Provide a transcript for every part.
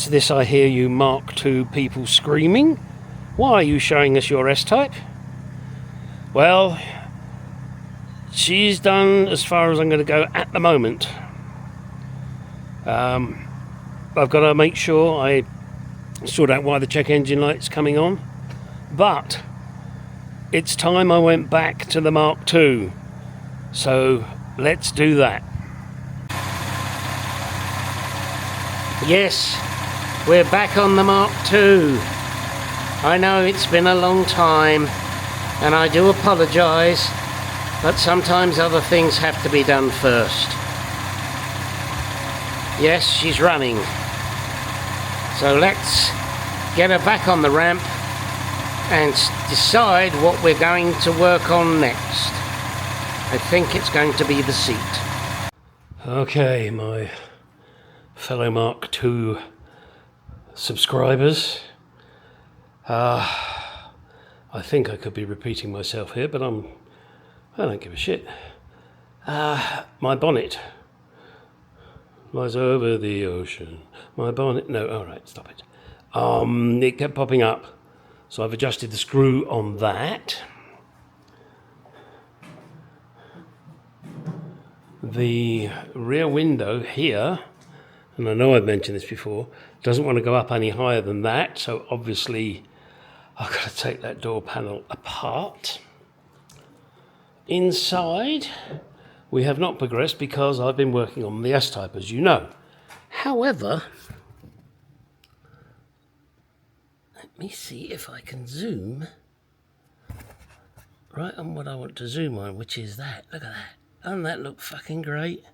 What's this I hear you Mark II people screaming? Why are you showing us your S-Type? Well, she's done as far as I'm going to go at the moment. I've got to make sure I sort out why the check engine light's coming on. But it's time I went back to the Mark II. So let's do that. Yes, we're back on the Mark II. I know it's been a long time, and I do apologise, but sometimes other things have to be done first. Yes, she's running. So let's get her back on the ramp and decide what we're going to work on next. I think it's going to be the seat. Okay, my fellow Mark II subscribers. I think I could be repeating myself here, but I don't give a shit. My bonnet lies over the ocean. My bonnet, no, alright, stop it. It kept popping up, so I've adjusted the screw on that. The rear window here, and I know I've mentioned this before, doesn't want to go up any higher than that, so obviously I've got to take that door panel apart. Inside, we have not progressed because I've been working on the S-Type, as you know. However, let me see if I can zoom right on what I want to zoom on, which is that. Look at that. Doesn't that look fucking great?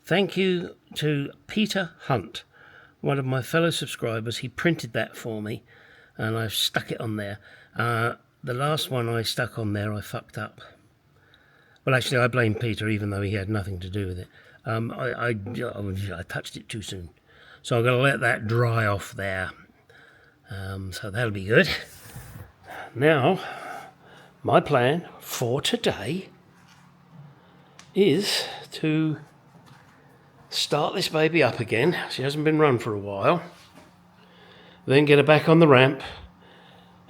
Thank you to Peter Hunt, one of my fellow subscribers. He printed that for me, and I've stuck it on there. The last one I stuck on there, I fucked up. Well, actually, I blame Peter, even though he had nothing to do with it. I touched it too soon. So I'm going to let that dry off there. So that'll be good. Now, my plan for today is to start this baby up again. She hasn't been run for a while. Then get her back on the ramp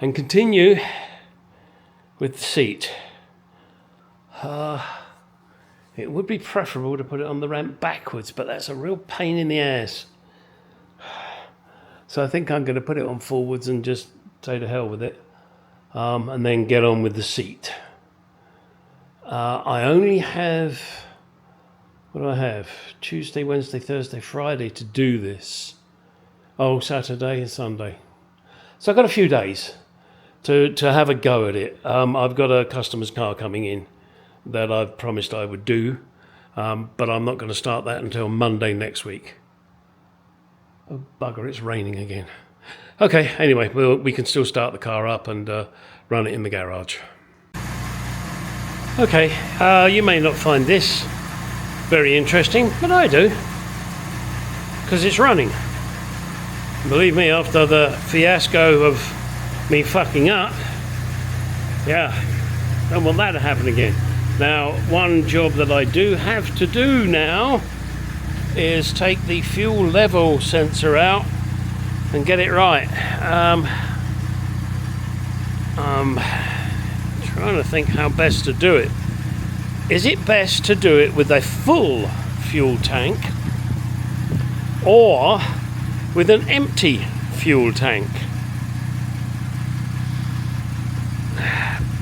and continue with the seat. It would be preferable to put it on the ramp backwards, but that's a real pain in the ass. So I think I'm going to put it on forwards and just say to hell with it, and then get on with the seat. I only have, what do I have? Tuesday, Wednesday, Thursday, Friday to do this. Oh, Saturday and Sunday. So I've got a few days to have a go at it. I've got a customer's car coming in that I've promised I would do, but I'm not going to start that until Monday next week. Oh, bugger, it's raining again. Okay, anyway, we can still start the car up and run it in the garage. Okay, you may not find this very interesting, but I do, because it's running. Believe me, after the fiasco of me fucking up, yeah, don't want that to happen again. Now, one job that I do have to do now is take the fuel level sensor out and get it right. I'm trying to think how best to do it. Is it best to do it with a full fuel tank or with an empty fuel tank?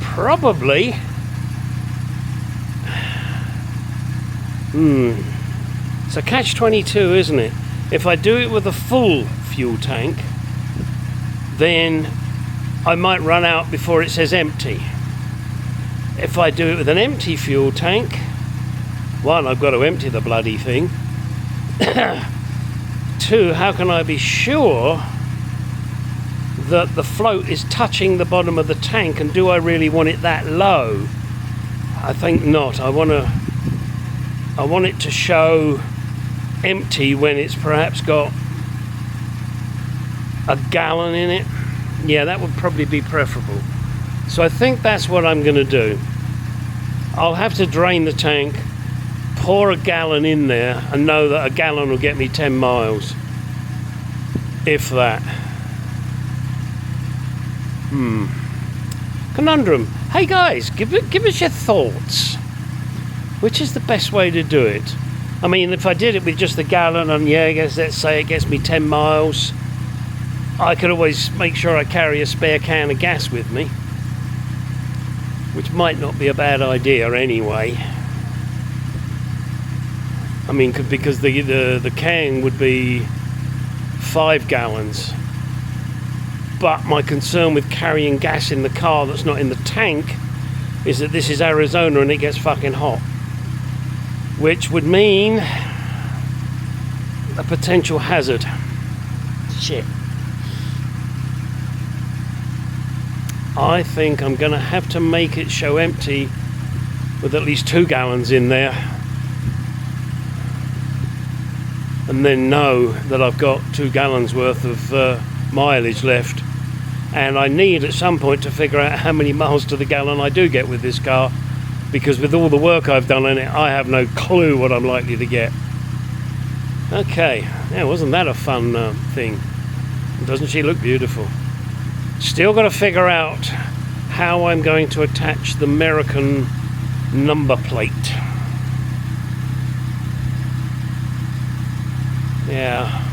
Probably. It's a catch-22, isn't it? If I do it with a full fuel tank, then I might run out before it says empty. If I do it with an empty fuel tank, one, I've got to empty the bloody thing. Two, how can I be sure that the float is touching the bottom of the tank, and do I really want it that low? I think not. I want it to show empty when it's perhaps got a gallon in it. Yeah, that would probably be preferable. So I think that's what I'm going to do. I'll have to drain the tank, pour a gallon in there, and know that a gallon will get me 10 miles. if that. Conundrum. Hey guys, give us your thoughts. Which is the best way to do it? I mean, if I did it with just a gallon, and yeah, I guess let's say it gets me 10 miles, I could always make sure I carry a spare can of gas with me, which might not be a bad idea anyway. I mean, because the can would be 5 gallons. But my concern with carrying gas in the car that's not in the tank is that this is Arizona and it gets fucking hot. Which would mean a potential hazard. Shit. I think I'm going to have to make it show empty with at least 2 gallons in there. And then know that I've got 2 gallons worth of mileage left. And I need at some point to figure out how many miles to the gallon I do get with this car, because with all the work I've done on it, I have no clue what I'm likely to get. Okay, yeah, wasn't that a fun thing? Doesn't she look beautiful? Still got to figure out how I'm going to attach the American number plate. Yeah,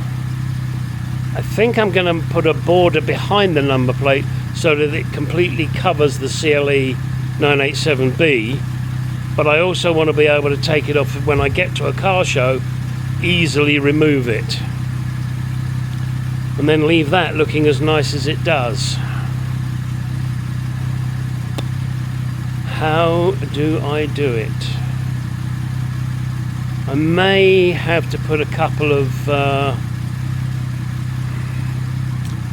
I think I'm going to put a border behind the number plate so that it completely covers the CLE 987B, but I also want to be able to take it off when I get to a car show, easily remove it, and then leave that looking as nice as it does. How do I do it? I may have to put a couple of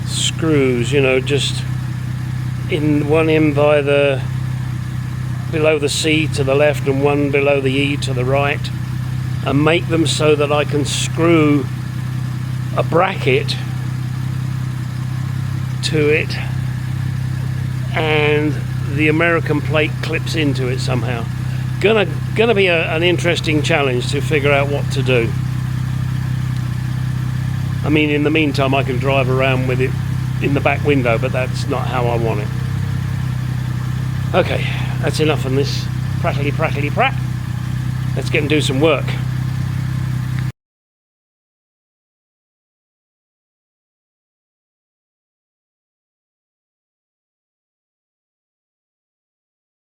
screws, you know, just in one in by the below the C to the left and one below the E to the right, and make them so that I can screw a bracket to it and the American plate clips into it somehow. Gonna be an interesting challenge to figure out what to do. I mean, in the meantime, I can drive around with it in the back window, but that's not how I want it. Okay, that's enough on this prattly prat. Let's get and do some work.